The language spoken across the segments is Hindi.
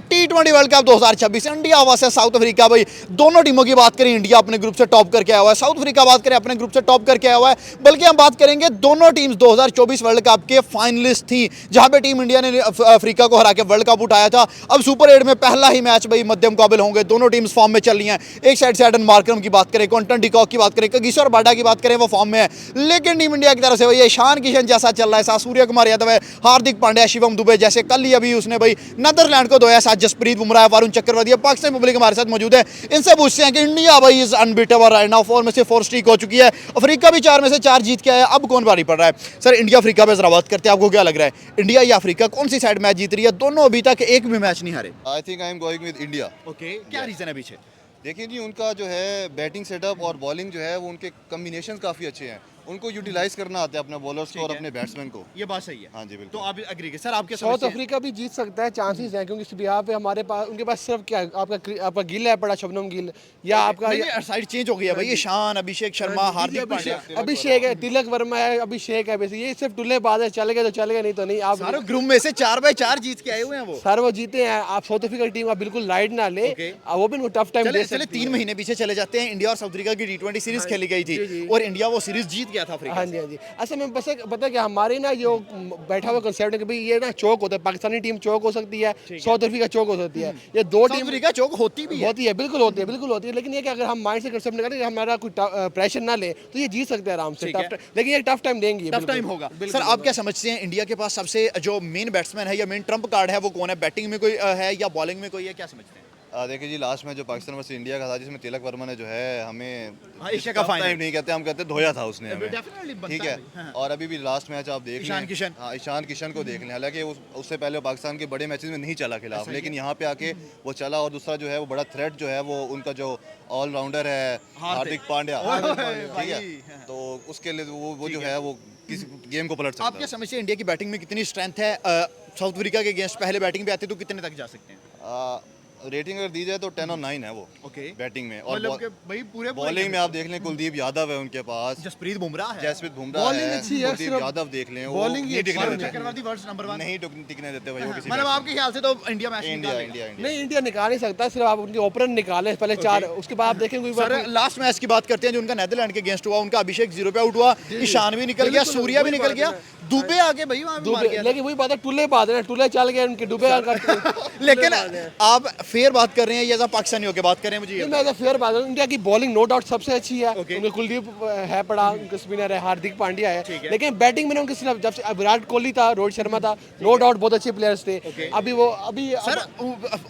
T20 world cup 2026 India versus south Africa. भाई दोनों टीमों की बात करें, इंडिया अपने ग्रुप से टॉप करके आया हुआ है, साउथ अफ्रीका बात करें अपने ग्रुप से टॉप करके आया हुआ है। बल्कि हम बात करेंगे दोनों टीम्स 2024 वर्ल्ड कप के फाइनलिस्ट थी, जहां पे टीम इंडिया ने अफ्रीका को हरा के वर्ल्ड कप उठाया था। अब सुपर 8 में पहला ही मैच भाई मध्य मुकाबले होंगे, दोनों टीम्स फॉर्म में चल रही हैं। एक साइड से एडन मार्करम की बात करें, क्विंटन डिकॉक की बात करें, कगिसो रबाडा की बात करें, वो फॉर्म में है। लेकिन टीम इंडिया की तरफ से भाई ईशान किशन जैसा चल रहा है, साथ सूर्य कुमार यादव है, हार्दिक पांड्या, शिवम दुबे जैसे कल ही अभी उसने भाई नीदरलैंड को धोया, साथ जसप्रीत बुमराह, वरुण चक्रवर्ती, पाकिस्तान पब्लिक हमारे साथ मौजूद है। इनसे पूछते हैं कि इंडिया भाई इज अनबीटेबल राइट नाउ, 4 में से 4 स्ट्रीक हो चुकी है, अफ्रीका भी 4 में से 4 जीत के आया, अब कौन भारी पड़ रहा है? सर इंडिया अफ्रीका पे जरा बात करते हैं, आपको क्या लग रहा है, इंडिया या अफ्रीका कौन सी साइड मैच जीत रही है? दोनों अभी तक एक भी मैच नहीं हारे। I think I am going with India. Okay, क्या रीजन है पीछे? देखिए जी, उनका जो है बैटिंग सेटअप और बॉलिंग जो है वो उनके कम्बिनेशन काफ़ी अच्छे हैं। उनको यूटिलाइज करना आता है अपने बॉलर्स को और अपने बैट्समैन को। ये बात सही है। हाँ जी बिल्कुल। तो आप एग्री सर, आपके साउथ अफ्रीका भी जीत सकता है, चांसेस हैं, क्योंकि इस बिहार पे हमारे पास उनके पास सिर्फ क्या आपका गिल है पड़ा, शबनम गिल, या आपका साइड चेंज हो गई है भाई, ईशान, अभिषेक शर्मा, हार्दिक पांड्या, अभिषेक है, तिलक वर्मा है, अभिषेक है, वैसे ये सिर्फ टुल्लेबाज है, चले गए तो चले गए, नहीं तो नहीं। आप सारे ग्रुप में से 4/4 जीत के आए हुए हैं वो। सर वो जीते हैं। आप साउथ अफ्रीका की टीम आप बिल्कुल लाइट ना ले, वो भी उनको टफ टाइम दे चले 3 महीने पीछे चले जाते हैं, इंडिया और साउथ अफ्रीका की T20 सीरीज खेली गई थी और इंडिया वो सीरीज जीत गया था अफ्रीका। हाँ जी, हाँ जी। असल में बस पता है कि हमारी ना जो बैठा हुआ कंसेप्ट है कि भाई ये ना चौक होता है, पाकिस्तानी टीम चौक हो सकती है, साउथ अफ्रीका चौक हो सकती है, ये दो टीम अफ्रीका चौक होती भी है, बिल्कुल होती है, बिल्कुल होती है। लेकिन ये कि अगर हम माइंड से कंसेप्ट निकालें कि हमारा कोई प्रेशर ना ले तो ये जीत सकते हैं आराम से। लेकिन ये टफ टाइम देंगे, टफ टाइम होगा। सर आप क्या समझते हैं, इंडिया के पास सबसे जो मेन बैट्समैन है या मेन ट्रम्प कार्ड है वो कौन है? बैटिंग में कोई है या बॉलिंग में कोई है, क्या समझते हैं? देखिए जी, लास्ट में जो पाकिस्तान वर्सेस इंडिया का था जिसमें तिलक वर्मा ने जो है हमें एशिया का फाइनल नहीं कहते, हम कहते धोया था उसने हमें, डेफिनेटली बनता ठीक है। हाँ। और अभी भी लास्ट मैच आप देख ईशान लें, किशन। हाँ ईशान किशन को देख लें, हालांकि उससे पहले वो पाकिस्तान के बड़े मैचेस में नहीं चला खिलाफ, लेकिन यहाँ पे आके वो चला। और दूसरा जो है वो बड़ा थ्रेट जो है वो उनका जो ऑलराउंडर है हार्दिक पांड्या, ठीक है, तो उसके लिए वो जो है वो किस गेम को पलट सकता है। आप क्या समझते हैं इंडिया की बैटिंग में कितनी स्ट्रेंथ है? साउथ अफ्रीका के अगेंस्ट पहले बैटिंग पे आते तो कितने तक जा सकते हैं? रेटिंग अगर दी जाए तो 10 और 9 है वो बैटिंग में। और भाई पूरे बॉलिंग में आप देख लें, कुलदीप यादव है उनके पास, जसप्रीत बुमराह है, बॉलिंग अच्छी है, कुलदीप यादव देख लें, बॉलिंग नहीं टिकने देते, चक्रवर्ती वर्ल्ड नंबर 1 नहीं टिकने देते भाई वो किसी मतलब आपके ख्याल से तो इंडिया मैच इंडिया नहीं, इंडिया निकाल नहीं सकता, सिर्फ आप उनके ओपनर निकालें पहले 4, उसके बाद आप देखेंगे। सर लास्ट मैच की बात करते हैं जो उनका नीदरलैंड के अगेंस्ट हुआ, उनका अभिषेक 0 पे आउट हुआ, ईशान भी निकल गया, सूर्या भी निकल गया, दुबे आगे भाई वहां भी मार गया। लेकिन वही बात है, टुल्ले बात है, टुल्ले चल गए उनके, डुबे लेकिन आप फेयर बात कर रहे हैं या पाकिस्तानी होकर बात करें? मुझे मैं फेयर बात है, इंडिया की बॉलिंग नो डाउट सबसे अच्छी है, उनके कुलदीप है पड़ा, उनके स्पिनर है हार्दिक पांड्या है, लेकिन बैटिंग में उनके सिर्फ जब से विराट कोहली था, रोहित शर्मा था, नो डाउट बहुत अच्छे प्लेयर्स थे। अभी सर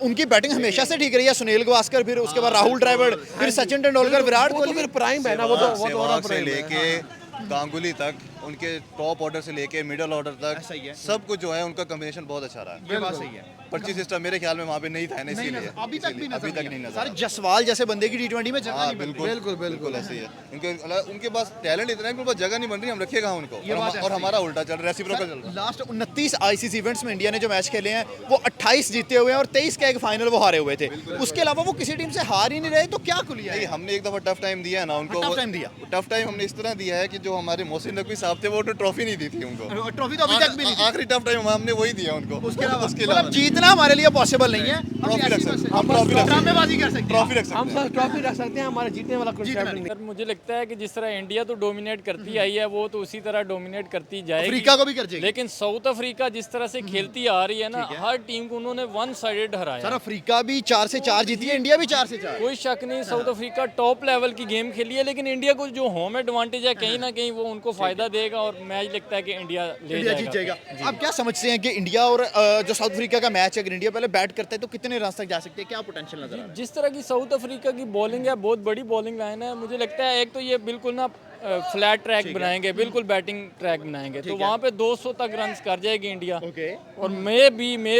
उनकी बैटिंग हमेशा से ठीक रही है, सुनील गावस्कर, फिर उसके बाद राहुल द्रविड़, फिर सचिन तेंदुलकर, विराट कोहली, फिर प्राइम है ना, वो तो से लेके गांगुली तक, उनके टॉप ऑर्डर से लेके मिडिल ऑर्डर तक सब कुछ जो है उनका कॉम्बिनेशन बहुत अच्छा रहा है। ये बात सही है। पर्ची सिस्टम मेरे ख्याल में वहाँ पे नहीं था ना, इसीलिए अभी तक नहीं नजर। सर जसवाल जैसे बंदे की T20 में जगह नहीं बन रही। बिल्कुल ऐसे ही है। उनके पास टैलेंट इतना है कि उनके पास जगह नहीं बन रही, हम रखेगा उनको, और हमारा उल्टा चल रहा है, रेसिप्रोकल चल रहा है। लास्ट 29 ICC इवेंट्स में इंडिया ने जो मैच खेले हैं वो 28 जीते हुए हैं और 23 का एक फाइनल वो हारे हुए थे। उसके अलावा वो किसी टीम से हार ही नहीं रहे, तो क्या कुलिया है? हमने एक दफा टफ टाइम दिया है ना उनको, टफ टाइम दिया। टफ टाइम हमने इस तरह दिया है कि जो हमारे मोहसिन नकवी साहब थे वो ट्रॉफी नहीं दी थी उनको, ट्रॉफी तो अभी तक भी नहीं थी। आखिरी टफ टाइम हमने वही दिया उनको। उसके अलावा जीतना हमारे लिए पॉसिबल नहीं है, ट्रॉफी रख सकते हैं, हम ड्रामेबाजी कर सकते हैं, ट्रॉफी रख सकते हम बस ट्रॉफी रख सकते हैं, हमारा जीतने वाला कंसेप्ट नहीं। सर मुझे लगता है कि जिस तरह इंडिया तो डोमिनेट करती आई है वो तो उसी तरह डोमिनेट करती जाएगी, अफ्रीका को भी कर जाएगी। लेकिन साउथ अफ्रीका जिस तरह से खेलती आ रही है ना, हर टीम को उन्होंने वन साइडेड हराया। सर अफ्रीका भी 4 से 4 जीती है, इंडिया भी 4 से 4। कोई शक नहीं, साउथ अफ्रीका टॉप लेवल की गेम खेली है, लेकिन इंडिया को जो होम एडवांटेज है कहीं ना कहीं वो उनको फायदा देगा और मैच लगता है कि इंडिया जीत जाएगा। आप क्या समझते हैं कि इंडिया और जो साउथ अफ्रीका का मैच है, अगर इंडिया पहले बैट करता है तो कितने रन तक जा सकते हैं, क्या पोटेंशियल नजर आ रहा है? जिस तरह की साउथ अफ्रीका की बॉलिंग है, बहुत बड़ी बॉलिंग लाइन है, मुझे लगता है एक तो ये बिल्कुल ना फ्लैट ट्रैक बनाएंगे, बिल्कुल बैटिंग ट्रैक बनाएंगे तो वहाँ पे 200 तक रन कर जाएगी इंडिया। और मे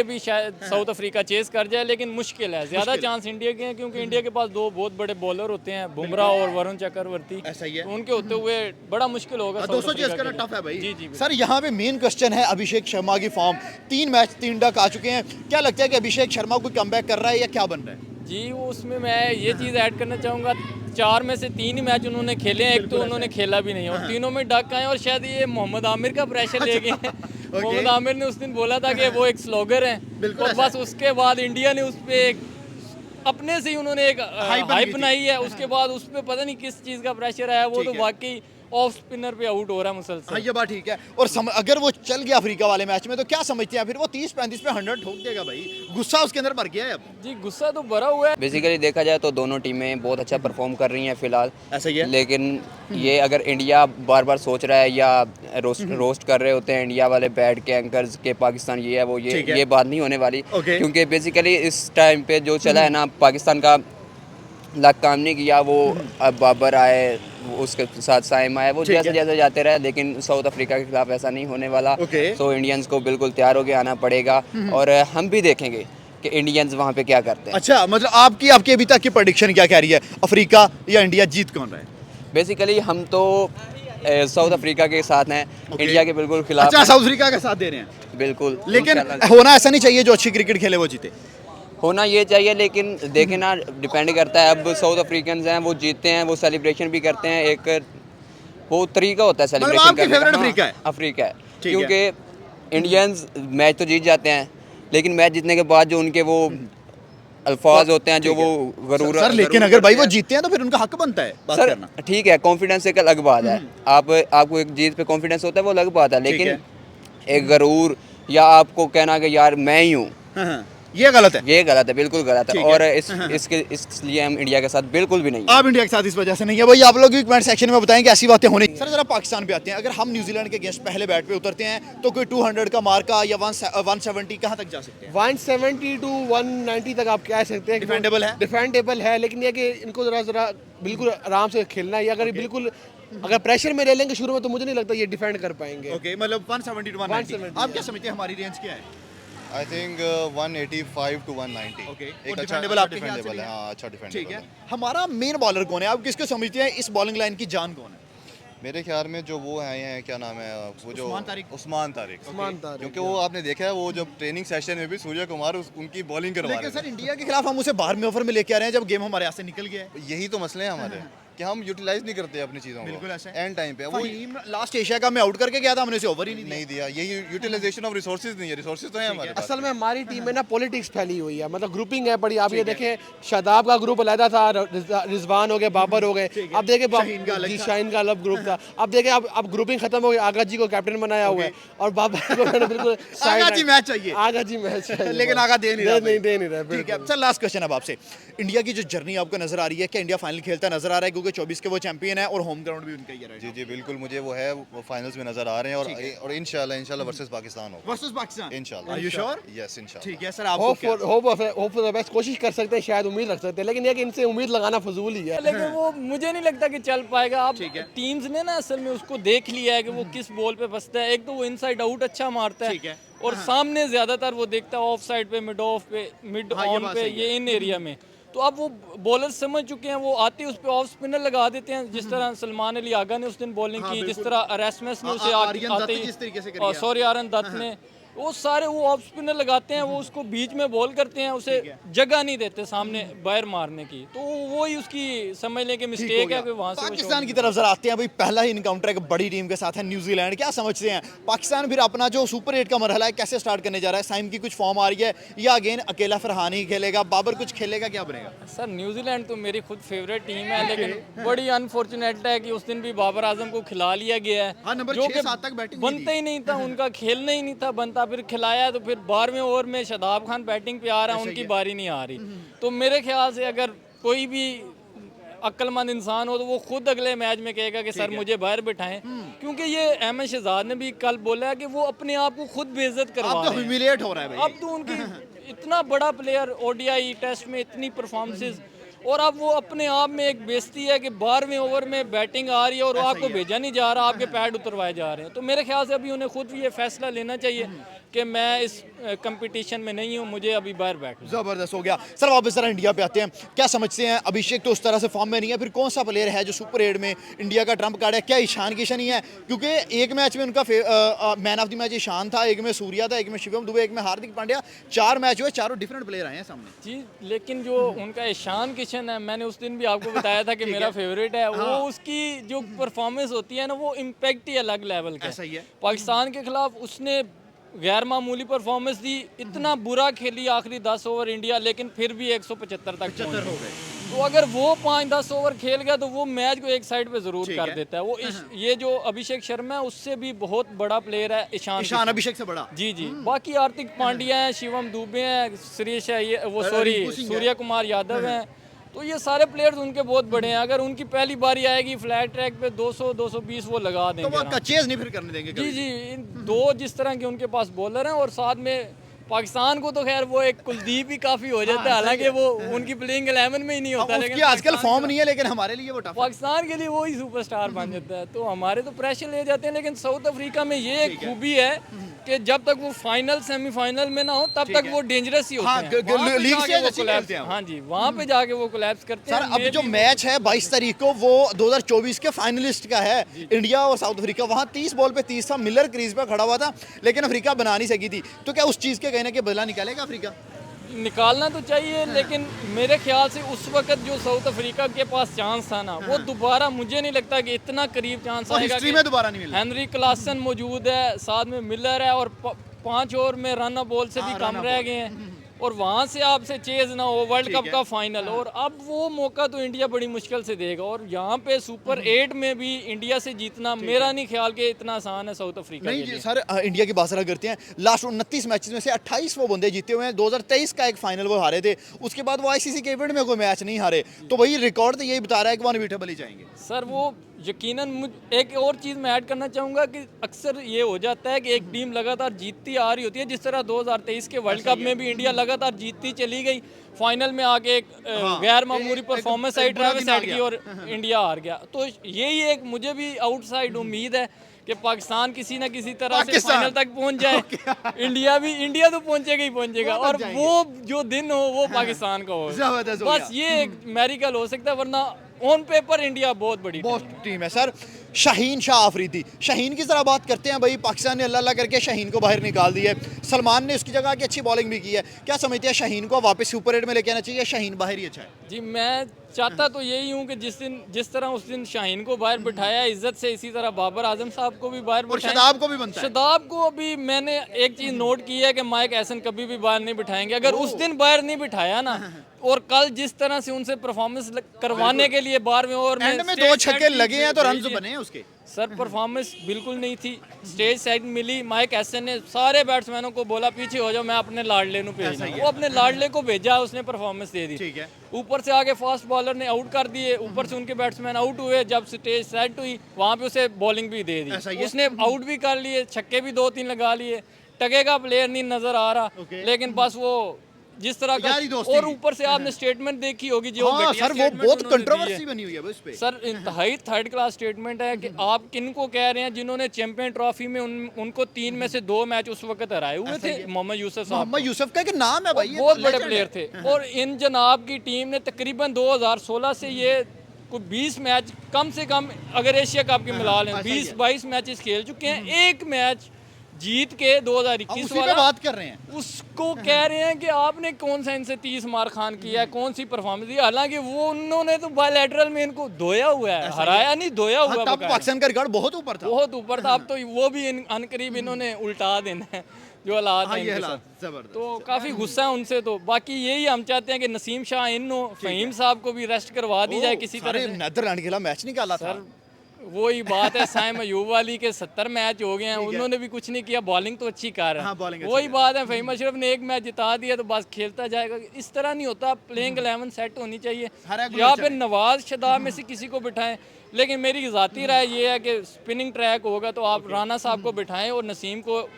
भी शायद साउथ अफ्रीका चेस कर जाए, लेकिन मुश्किल है, ज्यादा चांस इंडिया के हैं क्योंकि इंडिया के पास 2 बहुत बड़े बॉलर होते हैं, बुमराह और वरुण चक्रवर्ती, ऐसा ही है। तो उनके होते हुए बड़ा मुश्किल होगा। 200 चेस करना टफ है भाई। जी सर यहाँ पे मेन क्वेश्चन है अभिषेक शर्मा की फॉर्म, 3 मैच 3 डक आ चुके हैं, क्या लगता है कि अभिषेक शर्मा कोई कमबैक कर रहा है या क्या बन रहा है? जी वो उसमें मैं ये चीज़ ऐड करना चाहूँगा, 4 में से 3 ही मैच उन्होंने खेले हैं, एक तो उन्होंने खेला भी नहीं और तीनों में डक आए और शायद ये मोहम्मद आमिर का प्रेशर ले गए हैं मोहम्मद आमिर ने उस दिन बोला था कि वो एक स्लोगर है, बिल्कुल और ऐसा बस उसके बाद इंडिया ने उस पे एक अपने से ही उन्होंने एक हाइप बनाई है। उसके बाद उस पे पता नहीं किस चीज़ का प्रेशर आया, वो तो वाकई ऑफ स्पिनर पे आउट हो रहा है मुसलसल। हाँ ये बात ठीक है। और अगर वो चल गया अफ्रीका वाले मैच में तो क्या समझते हैं फिर वो 30-35 पे 100 ठोक देगा भाई, गुस्सा उसके अंदर भर गया है अब। जी गुस्सा तो भरा हुआ है। बेसिकली देखा जाए तो दोनों टीमें बहुत अच्छा परफॉर्म कर रही हैं फिलहाल, ऐसा ही है। लेकिन ये अगर इंडिया बार बार सोच रहा है या रोस्ट कर रहे होते हैं इंडिया वाले बैठ के एंकर्स के पाकिस्तान ये है वो ये बात नहीं होने वाली, क्योंकि बेसिकली इस टाइम पे जो चला है ना, पाकिस्तान का लक काम नहीं किया। वो अब बाबर आए, उसके साथ साइम आए, वो जैसे जैसे जाते रहे, लेकिन साउथ अफ्रीका के खिलाफ ऐसा नहीं होने वाला। सो इंडियंस को बिल्कुल तैयार होकर आना पड़ेगा, और हम भी देखेंगे कि इंडियंस वहाँ पे क्या करते हैं। अच्छा, मतलब आपकी अभी तक की प्रेडिक्शन क्या कह रही है, अफ्रीका या इंडिया जीत कौन रहा है? बेसिकली हम तो साउथ अफ्रीका के साथ हैं, इंडिया के बिल्कुल खिलाफ। अच्छा, साउथ अफ्रीका का साथ दे रहे हैं बिल्कुल, लेकिन इंशाल्लाह। होना ऐसा नहीं चाहिए जो अच्छी क्रिकेट खेले वो जीते। होना ये चाहिए, लेकिन देखे ना, डिपेंड करता है। अब साउथ अफ्रीकन हैं, वो जीतते हैं, वो सेलिब्रेशन भी करते हैं, एक वो तरीका होता है सेलिब्रेशन आपकी करने का। फेवरेट हाँ, अफ्रीका है? अफ्रीका है, क्योंकि इंडियंस मैच तो जीत जाते हैं, लेकिन मैच जीतने के बाद जो उनके वो अल्फाज होते हैं, जो वो गरूर सर, लेकिन अगर भाई वो जीतते हैं तो फिर उनका हक बनता है बात सर करना। ठीक है, कॉन्फिडेंस एक अलग बात है। आपको एक जीत पे कॉन्फिडेंस होता है, वो अलग बात है, लेकिन एक गरूर या आपको कहना कि यार मैं ही हूँ, हाँ, ये गलत है। ये गलत है, बिल्कुल गलत है। और इसलिए हम इंडिया के साथ बिल्कुल भी नहीं हैं। आप इंडिया के साथ इस वजह से नहीं है भाई। आप लोग भी कमेंट सेक्शन में बताएं कि ऐसी बातें होनी। सर जरा पाकिस्तान पे आते हैं, अगर हम न्यूजीलैंड के अगेंस्ट पहले बैट पे उतरते हैं तो कोई 200 का मार्का या 170 कहाँ तक जा सकते हैं? 170 to 190 तक आप कह सकते हैं। Defendable है? डिफेंडेबल है, लेकिन ये कि इनको जरा बिल्कुल आराम से खेलना है। अगर बिल्कुल अगर प्रेशर में ले लेंगे शुरू में, तो मुझे नहीं लगता ये डिफेंड कर पाएंगे। ओके, मतलब 170 to 190। 170, आप क्या समझते हैं हमारी रेंज क्या है? I think 185 to 190। ओके, एक और अच्छा डिफेंडेबल आपके ख्याल से डिफेंडेबल भी है, है? हाँ अच्छा ठीक डिफेंडेबल है। है। हमारा मेन बॉलर कौन है, आप किसको समझते हैं इस बॉलिंग लाइन की जान कौन है? मेरे ख्याल में जो वो हैं, क्या नाम है वो जो उस्मान तारिक। उस्मान तारिक, क्योंकि वो आपने देखा है वो जब ट्रेनिंग सेशन में भी सूर्य कुमार उनकी बॉलिंग करवा लेकिन रहे सर इंडिया के खिलाफ हम उसे बाहर में ओवर में लेके आ रहे हैं जब गेम हमारे हाथ से निकल गया है। थे। यही तो मसले हैं हमारे कि हम यूटिलाइज नहीं करते अपनी चीज़ों को। बिल्कुल ऐसा है। एंड टाइम पे वो फहीम लास्ट एशिया का में आउट करके गया था, हमने उसे ओवर ही नहीं दिया। यही यूटिलाइजेशन ऑफ रिसोर्सेज नहीं है, रिसोर्सेज तो है हमारे पास। असल में हमारी टीम में ना पॉलिटिक्स फैली हुई है, मतलब ग्रुपिंग है बड़ी। आप ये देखें, शादाब का ग्रुप अलग था, रिजवान हो गए, बाबर हो गए। अब देखें शाहीन का अलग ग्रुप था। अब देखें अब ग्रुपिंग खत्म हो गई, आगा जी को कैप्टन बनाया हुआ है, और बाबर को मैंने बिल्कुल आगा जी मैच चाहिए, आगा जी मैच चाहिए, लेकिन आगा दे नहीं रहा। ठीक है सर, लास्ट क्वेश्चन अब आपसे, इंडिया की जो जर्नी आपको नजर आ रही है, क्या इंडिया फाइनल खेलता नजर आ रहा है? क्योंकि 24 के वो चैंपियन है और होम ग्राउंड भी उनका ही है। जी जी बिल्कुल, मुझे वो है, वो फाइनल्स में नजर आ रहे हैं, और इंशाल्लाह वर्सेस पाकिस्तान होगा। वर्सेस पाकिस्तान इंशाल्लाह। Are you sure? यस इंशाल्लाह। ठीक है सर, आपको क्या होप फॉर द बेस्ट, कोशिश कर सकते हैं, शायद उम्मीद रख सकते हैं, लेकिन ये कि इनसे उम्मीद लगाना फजूल ही है। लेकिन वो मुझे नहीं लगता कि चल पाएगा। अब टीम्स ने ना असल में उसको देख लिया है कि वो किस बॉल पे फंसता है। एक तो वो इनसाइड आउट अच्छा मारता है, और सामने ज्यादातर वो देखता है ऑफ साइड पे, मिड ऑफ पे, मिड ऑन पे, ये इन एरिया में। तो अब वो बॉलर समझ चुके हैं, वो आते उस पे ऑफ स्पिनर लगा देते हैं, जिस तरह सलमान अली आगा ने उस दिन बॉलिंग की, जिस तरह अरेसमस ने उसे आते, सॉरी आर्यन दत्त ने, वो सारे वो ऑफ स्पिनर लगाते हैं, वो उसको बीच में बॉल करते हैं, उसे जगह नहीं देते सामने बाहर मारने की। तो वो ही उसकी समझ लें कि मिस्टेक है कि वहाँ से पाकिस्तान की तरफ जरा आते हैं भाई। पहला ही इनकाउंटर एक बड़ी टीम के साथ है, न्यूजीलैंड। क्या समझते हैं पाकिस्तान फिर अपना जो सुपर 8 का मरहला है कैसे स्टार्ट करने जा रहा है? साइम की कुछ फॉर्म आ रही है या अगेन अकेला फरहान ही खेलेगा, बाबर कुछ खेलेगा, क्या बनेगा? सर न्यूजीलैंड तो मेरी खुद फेवरेट टीम है, लेकिन बड़ी अनफॉर्चुनेट है कि उस दिन भी बाबर आजम को खिला लिया गया है, जो कि बनता ही नहीं था, उनका खेलना ही नहीं था बनता। फिर खिलाया तो फिर 12वें ओवर में शादाब खान बैटिंग पे आ रहा है, उनकी बारी नहीं आ रही। तो मेरे ख्याल से अगर कोई भी अक्लमंद इंसान हो तो वो खुद अगले मैच में कहेगा कि सर मुझे बाहर बिठाएं, क्योंकि ये अहमद शहजाद ने भी कल बोला है कि वो अपने आप को खुद बेइज्जत करवा रहे हैं। ह्यूमिलिएट हो रहा है भाई। अब तो उनकी इतना बड़ा प्लेयर, ओडीआई टेस्ट में इतनी परफॉर्मेंसेस, और अब वो अपने आप में एक बेइज्जती है कि 12वें ओवर में बैटिंग आ रही है और आपको भेजा नहीं जा रहा, आपके पैड उतरवाए जा रहे हैं। तो मेरे ख्याल से अभी उन्हें खुद ये फैसला लेना चाहिए कि मैं इस कंपटीशन में नहीं हूँ, मुझे अभी बाहर बैठना। जबरदस्त हो गया सर। वापस जरा इंडिया पे आते हैं, क्या समझते हैं? अभिषेक तो उस तरह से फॉर्म में नहीं है, फिर कौन सा प्लेयर है जो सुपर 8 में इंडिया का ट्रम्प कार्ड है? क्या ईशान किशन ही है? क्योंकि एक मैच में उनका man of the match Ishan था, एक में सूर्या था, एक में शिवम दुबे, एक में हार्दिक पांड्या। 4 मैच हुए, चारों डिफरेंट प्लेयर आए हैं सामने। जी, लेकिन जो उनका ईशान किशन है, मैंने उस दिन भी आपको बताया था कि मेरा फेवरेट है। वो उसकी जो परफॉर्मेंस होती है ना, वो इम्पैक्ट ही अलग लेवल का है। पाकिस्तान के खिलाफ उसने गैर मामूली परफॉर्मेंस दी, इतना बुरा खेली आखिरी 10 ओवर इंडिया, लेकिन फिर भी 175 तक पहुंच गए। तो अगर वो 5-10 ओवर खेल गया तो वो मैच को एक साइड पे जरूर कर देता है। वो ये जो अभिषेक शर्मा है उससे भी बहुत बड़ा प्लेयर है ईशान अभिषेक से बड़ा। जी जी। बाकी हार्दिक पांड्या है, शिवम दुबे हैं, श्रेयस है, ये वो सॉरी सूर्य कुमार यादव हैं। तो ये सारे प्लेयर्स उनके बहुत बड़े हैं। अगर उनकी पहली बारी आएगी फ्लैट ट्रैक पे 200-220 वो लगा देंगे। तो वो चेज नहीं फिर करने देंगे जी जी। इन दो जिस तरह के उनके पास बॉलर हैं, और साथ में पाकिस्तान को तो खैर वो एक कुलदीप ही काफी हो जाता है, हालांकि वो उनकी प्लेइंग 11 में ही नहीं होता, लेकिन आजकल फॉर्म नहीं है, लेकिन हमारे लिए वो टफ है। पाकिस्तान के लिए वो ही सुपरस्टार बन जाता है। तो हमारे तो प्रेशर ले जाते हैं, लेकिन साउथ अफ्रीका में ये एक खूबी है कि जब तक वो फाइनल सेमीफाइनल में ना हो तब तक वो डेंजरस ही होते हैं। लीग से अच्छी कोलैप्स, खेलते हैं। हाँ जी, वहाँ पे जाके वो कोलैप्स करते हैं। सर अब जो मैच है 22 तारीख को, वो 2024 के फाइनलिस्ट का है, इंडिया और साउथ अफ्रीका। वहाँ 30 बॉल पे 30 था, मिलर क्रीज पे खड़ा हुआ था, लेकिन अफ्रीका बना नहीं सकी थी। तो क्या उस चीज के कहने के बदला निकालेगा अफ्रीका? निकालना तो चाहिए, लेकिन मेरे ख्याल से उस वक्त जो साउथ अफ्रीका के पास चांस था ना, वो दोबारा मुझे नहीं लगता कि इतना करीब चांस आएगा। हिस्ट्री में दोबारा नहीं मिला। हेनरी क्लासन मौजूद है, साथ में मिलर है, और 5 ओवर में रन बॉल से भी कम रह गए हैं, और वहाँ से आपसे चेज ना हो वर्ल्ड कप का फाइनल। और अब वो मौका तो इंडिया बड़ी मुश्किल से देगा, और यहाँ पे सुपर 8 में भी इंडिया से जीतना मेरा नहीं ख्याल कि इतना आसान है साउथ अफ्रीका के लिए। सर इंडिया की बात सर करते हैं, लास्ट 29 मैचेस में से 28 वो बंदे जीते हुए हैं। 2023 का एक फाइनल वो हारे थे, उसके बाद वो आईसीसी के इवेंट में कोई मैच नहीं हारे। तो वही रिकॉर्ड तो यही बता रहा है कि वो अनबीटेबल ही जाएंगे। सर वो यकीनन एक और चीज़ मैं ऐड करना चाहूँगा कि अक्सर ये हो जाता है कि एक टीम लगातार जीतती आ रही होती है, जिस तरह 2023 के वर्ल्ड कप में भी इंडिया लगातार जीतती चली गई, फाइनल में आके एक गैर मामूली परफॉर्मेंस आई ट्रेविस हेड की और इंडिया हार गया। तो यही एक मुझे भी आउटसाइड उम्मीद है कि पाकिस्तान किसी ना किसी तरह से फाइनल तक पहुंच जाए। इंडिया तो पहुंचेगा ही पहुंचेगा, और वो जो दिन हो वो पाकिस्तान का हो। बस ये एक मैरिकल हो सकता है, वरना ऑन पेपर इंडिया बहुत बड़ी टीम है। सर शाहीन शाह आफरीदी, शाहीन की जरा बात करते हैं। भाई पाकिस्तान ने अल्लाह करके शाहीन को बाहर निकाल दिया है, सलमान ने उसकी जगह की अच्छी बॉलिंग भी की है। क्या समझते हैं शाहीन को वापस सुपर 8 में लेके आना चाहिए, शाहीन बाहर ही अच्छा है? जी मैं चाहता तो यही हूँ कि जिस तरह उस दिन शाहीन को बाहर बिठाया इज्जत से, इसी तरह बाबर आजम साहब को भी बाहर और शदाब को भी बनता है। शदाब को अभी मैंने एक चीज़ नोट की है कि माइक एसन कभी भी बाहर नहीं बिठाएंगे। अगर उस दिन बाहर नहीं बिठाया ना, और कल जिस तरह से उनसे परफॉर्मेंस करवाने के लिए 12वें ओवर में 2 छक्के लगे हैं तो रन बने हैं उसके। सर परफॉर्मेंस बिल्कुल नहीं थी, स्टेज साइड मिली। माइक एसन ने सारे बैट्समैनों को बोला पीछे हो जाओ, मैं अपने लाडले को भेजना। वो अपने लाडले को भेजा, उसने परफॉर्मेंस दे दी। ठीक है। ऊपर से आगे फास्ट बॉलर ने आउट कर दिए, ऊपर से उनके बैट्समैन आउट हुए। जब स्टेज सेट हुई वहाँ पे उसे बॉलिंग भी दे दी, उसने आउट भी कर लिए, छक्के भी 2-3 लगा लिए। टके का प्लेयर नहीं नजर आ रहा, लेकिन बस वो जिस तरह का, और ऊपर से आपने स्टेटमेंट देखी होगी जो सर वो बहुत कंट्रोवर्सी बनी हुई है इस पे। सर इंतहाई थर्ड क्लास स्टेटमेंट है कि आप किन को कह रहे हैं जिन्होंने चैंपियन ट्रॉफी में उनको 3 में से 2 मैच उस वक्त हराए हुए थे। मोहम्मद यूसुफ साहब, मोहम्मद यूसुफ का नाम है भाई, बहुत बड़े प्लेयर थे। और इन जनाब की टीम ने तकरीबन 2016 से ये कोई 20 मैच कम से कम, अगर एशिया कप की मिला लें, 20-22 मैचेस खेल चुके हैं। एक मैच जीत के 2021 वाला बात कर रहे हैं, उसको कह रहे हैं कि आपने कौन सा इनसे 30 मार खान किया है, कौन सी परफॉर्मेंस दी। हालांकि वो उन्होंने तो बायलैटरल में इनको धोया हुआ है, हराया नहीं, धोया हुआ। तब पाकिस्तान का रिकॉर्ड बहुत ऊपर था, बहुत ऊपर था। अब तो वो भी अनकरीब इन्होंने उल्टा देना है जो हालात हैं। तो काफ़ी गुस्सा है उनसे। तो बाकी यही हम चाहते हैं कि नसीम शाह इन्नो फहीम साहब को भी रेस्ट करवा दी जाए किसी तरह से। नीदरलैंड के खिलाफ मैच निकाला था। वही बात है, साइम अयूब वाली के 70 मैच हो गए हैं, उन्होंने भी कुछ नहीं किया, बॉलिंग तो अच्छी कर रहा है। वही बात है, फहीम अशरफ ने एक मैच जिता दिया तो बस खेलता जाएगा। इस तरह नहीं होता, प्लेइंग 11 सेट होनी चाहिए, या फिर नवाज शदाब में से किसी को बिठाएं। लेकिन मेरी ज़ाती राय ये है कि स्पिनिंग ट्रैक होगा तो आप राना साहब को बिठाएं और नसीम को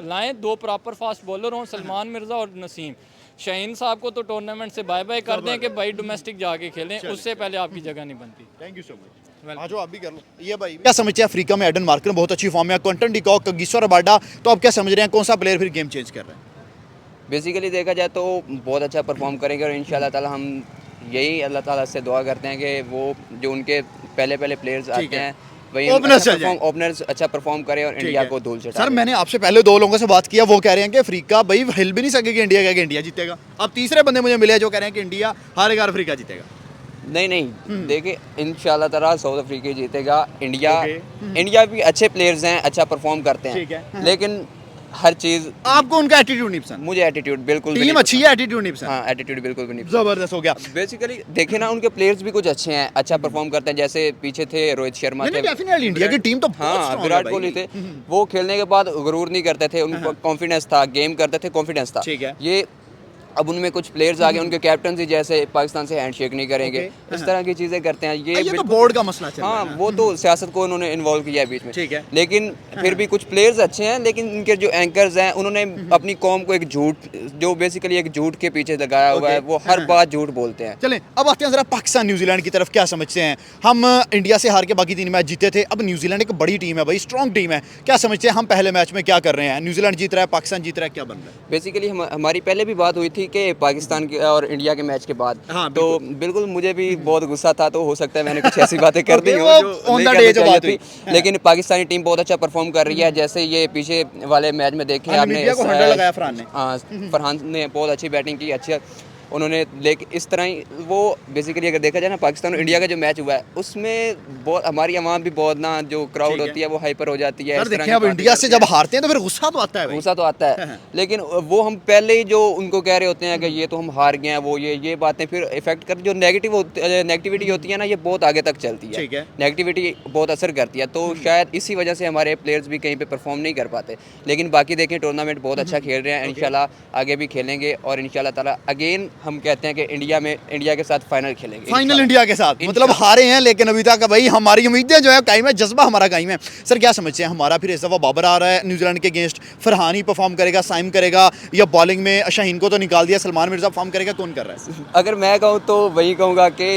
लाएं। 2 प्रॉपर फास्ट बॉलर हों, सलमान मिर्ज़ा और नसीम। शाहीन साहब को तो टूर्नामेंट से बाय बाय कर दें कि भाई डोमेस्टिक जाके खेलें, उससे पहले आपकी जगह नहीं बनती। Thank you so much. आज आप भी कर लो ये भाई। क्या समझते हैं अफ्रीका में एडन मार्कर बहुत अच्छी फॉर्म में, क्विंटन डिकॉक, गिस्वर रबाडा, तो आप क्या समझ रहे हैं कौन सा प्लेयर फिर गेम चेंज कर रहे हैं? बेसिकली देखा जाए तो बहुत अच्छा परफॉर्म करेंगे, और इंशाल्लाह ताला हम यही अल्लाह ताला से दुआ करते हैं कि वो जो उनके पहले प्लेयर्स आते हैं वही ओपनर्स अच्छा परफॉर्म करे और इंडिया को धूल चटाए। सर मैंने आपसे पहले 2 लोगों से बात किया, वो कह रहे हैं कि अफ्रीका भाई हिल भी नहीं सकेगी इंडिया का, कि इंडिया जीतेगा। अब तीसरे बंदे मुझे मिले जो कह रहे हैं कि इंडिया हारेगा, अफ्रीका जीतेगा। नहीं देखिए इंशाल्लाह ताला साउथ अफ्रीका जीतेगा। इंडिया भी अच्छे प्लेयर्स हैं, अच्छा परफॉर्म करते हैं, लेकिन हर चीज़। आपको उनका एटीट्यूड नहीं पसंद? मुझे एटीट्यूड बिल्कुल भी टीम नहीं अच्छी है, एटीट्यूड नहीं पसंद? हाँ, एटीट्यूड बिल्कुल भी नहीं। जबरदस्त हो गया। बेसिकली देखे ना, उनके प्लेयर्स भी कुछ अच्छे हैं, अच्छा परफॉर्म करते हैं। जैसे पीछे थे रोहित शर्मा थे, डेफिनेटली इंडिया की टीम तो बहुत हाँ strong है विराट भाई। कोहली थे, वो खेलने के बाद गुरूर नहीं करते थे, उनको कॉन्फिडेंस था, गेम करते थे, कॉन्फिडेंस था। ठीक है। ये अब उनमें कुछ प्लेयर्स आ गए, उनके कैप्टन ही जैसे पाकिस्तान से हैंडशेक नहीं करेंगे, Okay, इस तरह की चीज़ें करते हैं। ये तो बिल्कुल- बोर्ड का मसला चल रहा हाँ, है ना। वो तो सियासत को उन्होंने इन्वॉल्व किया है बीच में। ठीक है। लेकिन फिर भी कुछ प्लेयर्स अच्छे हैं, लेकिन इनके जो एंकर्स हैं उन्होंने अपनी कौम को एक झूठ, जो बेसिकली एक झूठ के पीछे लगाया हुआ है, वो हर बात झूठ बोलते हैं। चलें अब आते हैं जरा पाकिस्तान न्यूजीलैंड की तरफ। क्या समझते हैं हम? इंडिया से हार के बाकी 3 मैच जीते थे, अब न्यूजीलैंड एक बड़ी टीम है भाई, स्ट्रॉन्ग टीम है। क्या समझते हैं हम पहले मैच में क्या कर रहे हैं? न्यूजीलैंड जीत रहा है, पाकिस्तान जीत रहा है, क्या बन रहा है? बेसिकली हमारी पहले भी बात हुई थी कि पाकिस्तान के और इंडिया के मैच के बाद, हाँ, तो बिल्कुल मुझे भी बहुत गुस्सा था, तो हो सकता है मैंने कुछ ऐसी बातें कर दी Okay, हो वो जो on नहीं the करनी day जो चाहिए बात थी। हुई। लेकिन पाकिस्तानी टीम बहुत अच्छा परफॉर्म कर रही है। जैसे ये पीछे वाले मैच में देखे हाँ, आपने, मीडिया को 100 लगाया फरहान ने। हाँ, फरहान ने बहुत अच्छी बैटिंग की, अच्छी उन्होंने। लेकिन इस तरह ही वो बेसिकली अगर देखा जाए ना, पाकिस्तान और इंडिया का जो मैच हुआ है उसमें बहुत हमारी आवाम भी बहुत ना, जो क्राउड होती है वो हाइपर हो जाती है। सर इस तरह देखिए की अब बातें इंडिया से करते जब हैं। हारते हैं तो फिर गुस्सा तो आता है भाई। गुस्सा तो आता है, लेकिन वो हम पहले ही जो उनको कह रहे होते हैं कि ये तो हम हार गए हैं, वो ये बातें फिर इफेक्ट कर, जो नेगेटिविटी होती है ना, ये बहुत आगे तक चलती ठीक है। है। नेगेटिविटी बहुत असर करती है, तो शायद इसी वजह से हमारे प्लेयर्स भी कहीं पे परफॉर्म नहीं कर पाते। लेकिन बाकी देखें, टूर्नामेंट बहुत अच्छा खेल रहे हैं, इंशाल्लाह आगे भी खेलेंगे, और इंशाल्लाह ताला अगेन हम कहते हैं कि इंडिया के साथ फाइनल खेलेंगे। फाइनल इंडिया के साथ, मतलब हारे हैं लेकिन अभी तक भाई हमारी उम्मीदें जो है कायम है, जज्बा हमारा कायम है। सर क्या समझते हैं हमारा फिर इस दफ़ा बाबर आ रहा है न्यूजीलैंड के अगेंस्ट, फरहान ही परफॉर्म करेगा, साइम करेगा, या बॉलिंग में शाहीन को तो निकाल दिया, सलमान मिर्जा परफॉर्म करेगा, कौन कर रहा है? अगर मैं कहूँ तो वही कहूँगा कि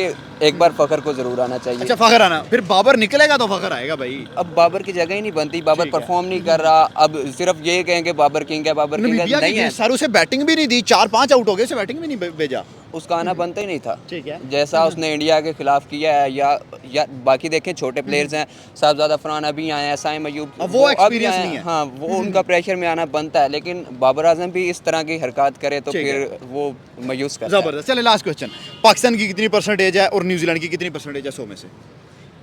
एक बार फ़खर को ज़रूर आना चाहिए। अच्छा फखर आना, फिर बाबर निकलेगा तो फखर आएगा भाई। अब बाबर की जगह ही नहीं बनती, बाबर ठीक है। परफॉर्म नहीं कर रहा। अब सिर्फ ये कहेंगे बाबर किंग है, बाबर किंग है, मीडिया नहीं है, सर उसे बैटिंग भी नहीं दी, 4-5 आउट हो गए, उसे बैटिंग भी नहीं भेजा। उसका आना बनता ही नहीं था। ठीक है। जैसा उसने इंडिया के खिलाफ किया है, या बाकी देखें छोटे प्लेयर्स हैं, साहबजादा फरहान अभी आए हैं, साइम अयूब, अब वो अभी experience आए नहीं हैं। है। हाँ, वो उनका प्रेशर में आना बनता है, लेकिन बाबर आजम भी इस तरह की हरकत करे तो ठीक है। फिर वो मायूस करता है। जबरदस्त। चले लास्ट क्वेश्चन, पाकिस्तान की कितनी परसेंटेज है और न्यूजीलैंड की कितनी परसेंटेज है 100 में से?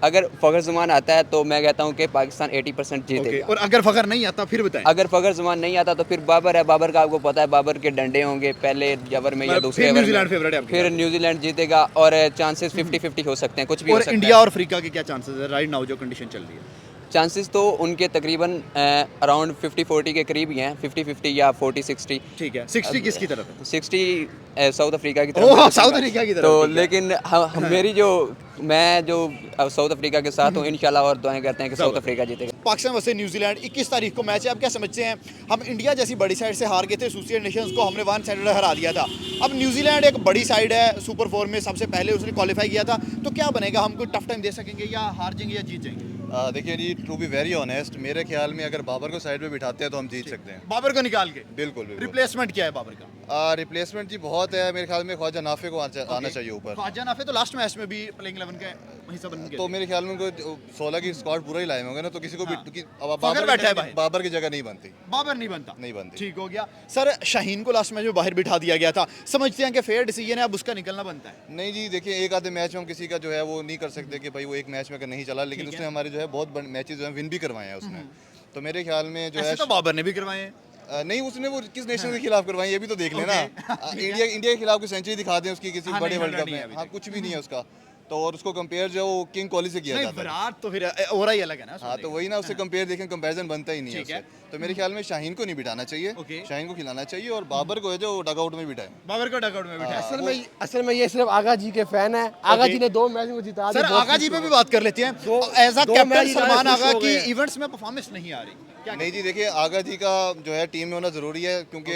अगर फ़खर ज़मान आता है तो मैं कहता हूँ कि पाकिस्तान 80% ओके, जीतेगा। और अगर फखर नहीं आता फिर बताएं। अगर फ़खर ज़मान नहीं आता तो फिर बाबर है, बाबर का आपको पता है, बाबर के डंडे होंगे पहले ओवर में या मतलब दूसरे फिर ओवर न्यूजीलैंड में, फेवरेट है आपकी फिर तरफ? न्यूजीलैंड जीतेगा, और चांसेस 50-50 हो सकते हैं, कुछ भी हो और सकता इंडिया है। और अफ्रीका के क्या चांसेस है राइट नाउ जो कंडीशन चल रही है? चांसेस तो उनके तकरीबन अराउंड 50-40 के करीब ही हैं, 50-50 या 40-60। ठीक है, 60 किसकी तरफ है? 60 साउथ अफ्रीका की ओह, तरफ है। साउथ अफ्रीका की तरफ, तो ठीक है। लेकिन मेरी जो मैं जो साउथ अफ्रीका के साथ हूँ, इंशाल्लाह, और दुआएं करते हैं कि साउथ अफ्रीका जीतेगा। पाकिस्तान वर्सेस न्यूजीलैंड 21 तारीख को मैच है। आप क्या समझते हैं? हम इंडिया जैसी बड़ी साइड से हार गए थे, एसोसिएट नेशंस को हमने 1 साइड हरा दिया था। अब न्यूजीलैंड एक बड़ी साइड है, सुपर 4 में सबसे पहले उसने क्वालिफाई किया था, तो क्या बनेगा? हम कोई टफ टाइम दे सकेंगे या हार जाएंगे या जीत जाएंगे? देखिए जी, टू बी वेरी ऑनेस्ट, मेरे ख्याल में अगर बाबर को साइड पे बिठाते हैं तो हम जीत सकते हैं। बाबर को निकाल के? बिल्कुल बिल्कुल। रिप्लेसमेंट क्या है बाबर का? रिप्लेसमेंट जी बहुत है, मेरे ख्याल में ख्वाजा नाफे को आना चाहिए ऊपर। ख्वाजा नाफे तो लास्ट मैच में भी प्लेइंग 11 का हिस्सा बन गए तो थे। मेरे ख्याल में उनको 16 की स्क्वाड पूरा ही लाए होंगे ना, तो किसी को भी हाँ। अब फखर बैठा है भाई। बाबर की जगह नहीं बनती। बाबर नहीं बनता? नहीं बनती। ठीक हो गया। सर शाहीन को लास्ट मैच में बाहर बिठा दिया गया था, समझते हैं कि फेयर डिसीजन है, अब उसका निकलना बनता है? नहीं जी, देखिए एक आधे मैच में हम किसी का जो है वो नहीं कर सकते कि भाई वो एक मैच में अगर नहीं चला, लेकिन उसने हमारे जो है बहुत मैचेस जो है विन भी करवाए हैं उसने। तो मेरे ख्याल में जो है ऐसे तो बाबर ने भी करवाए हैं। नहीं, उसने वो किस नेशन के खिलाफ करवाई ये भी तो देख लेना। इंडिया के खिलाफ की सेंचुरी दिखा दें उसकी किसी हाँ, बड़े नहीं, वर्ल्ड 100 कप नहीं है में, अभी हाँ तक। कुछ भी नहीं है उसका। तो और उसको कंपेयर जो है वो किंग कोहली से किया नहीं, जाता है। विराट तो फिर और ही अलग है ना। हाँ, तो वही ना, उससे कंपेयर देखें, कंपैरिजन बनता ही नहीं है ठीक है। उससे। तो मेरे ख्याल में शाहीन को नहीं बिठाना चाहिए, ओके। शाहीन को खिलाना चाहिए, और बाबर को है जो डगआउट में बिठाए। बाबर को डगआउट में बिठा। असल में ये सिर्फ आगा जी के फैन है। आगा जी ने 2 मैच में जिता दिए। सर बहुत आगा जी पे खुश भी हो बात कर लेते हैं। एज अ दो कैप्टन मैच जिताए, सलमान खुश आगा हो की गए। इवेंट्स में परफॉर्मेंस नहीं आ रही, क्या? नहीं जी, देखिए आगा जी का जो है टीम में होना जरूरी है, क्योंकि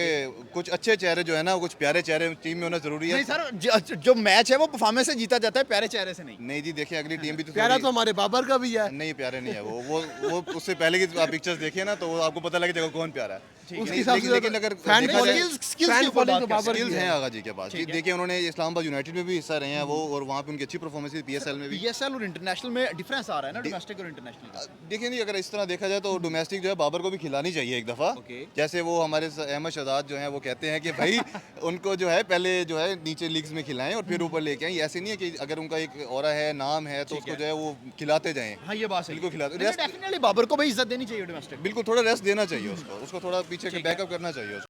कुछ अच्छे चेहरे जो है ना, कुछ प्यारे चेहरे टीम में होना जरूरी है। नहीं सर, जो मैच है वो परफॉर्मेंस से जीता जाता है, प्यारे चेहरे से नहीं। नहीं जी, देखिए अगली टीम भी तो प्यारा थोड़ी- तो हमारे बाबर का भी है। नहीं, प्यारे नहीं है वो उससे पहले की आप पिक्चर्स देखिए ना, तो वो आपको पता लगेगा कौन प्यारा है। उसके नहीं, हिसाब से लेकिन अगर फैन देखा जाए- skills के फैन ऊपर फॉलोइंग बात तो कर बाबर स्किल्स की हैं है। आगा जी के पास। देखिए उन्होंने इस्लामाबाद यूनाइटेड में भी हिस्सा रहे हैं वो, और वहाँ पे उनकी अच्छी परफॉर्मेंस थी, पीएसएल में भी। पीएसएल और इंटरनेशनल में डिफरेंस आ रहा है ना, डोमेस्टिक और इंटरनेशनल का। देखिए नहीं, अगर इस तरह देखा जाए तो डोमेस्टिक जो है बाबर को भी खिलानी चाहिए एक दफ़ा। ओके। जैसे वो हमारे अहमद शहजाद जो हैं वो कहते हैं कि भाई उनको जो है पहले जो है नीचे लीग्स में खिलाएं और फिर ऊपर लेके आएं। ऐसे नहीं है कि अगर उनका एक ऑरा है, नाम है, तो उसको जो है वो खिलाते जाएं। हाँ, ये बात है। बिल्कुल खिलाते डेफिनेटली बाबर को भाई इज्जत देनी चाहिए डोमेस्टिक। बिल्कुल, थोड़ा रेस्ट देना चाहिए उसको थोड़ा पीछे बैकअप करना चाहिए उसको।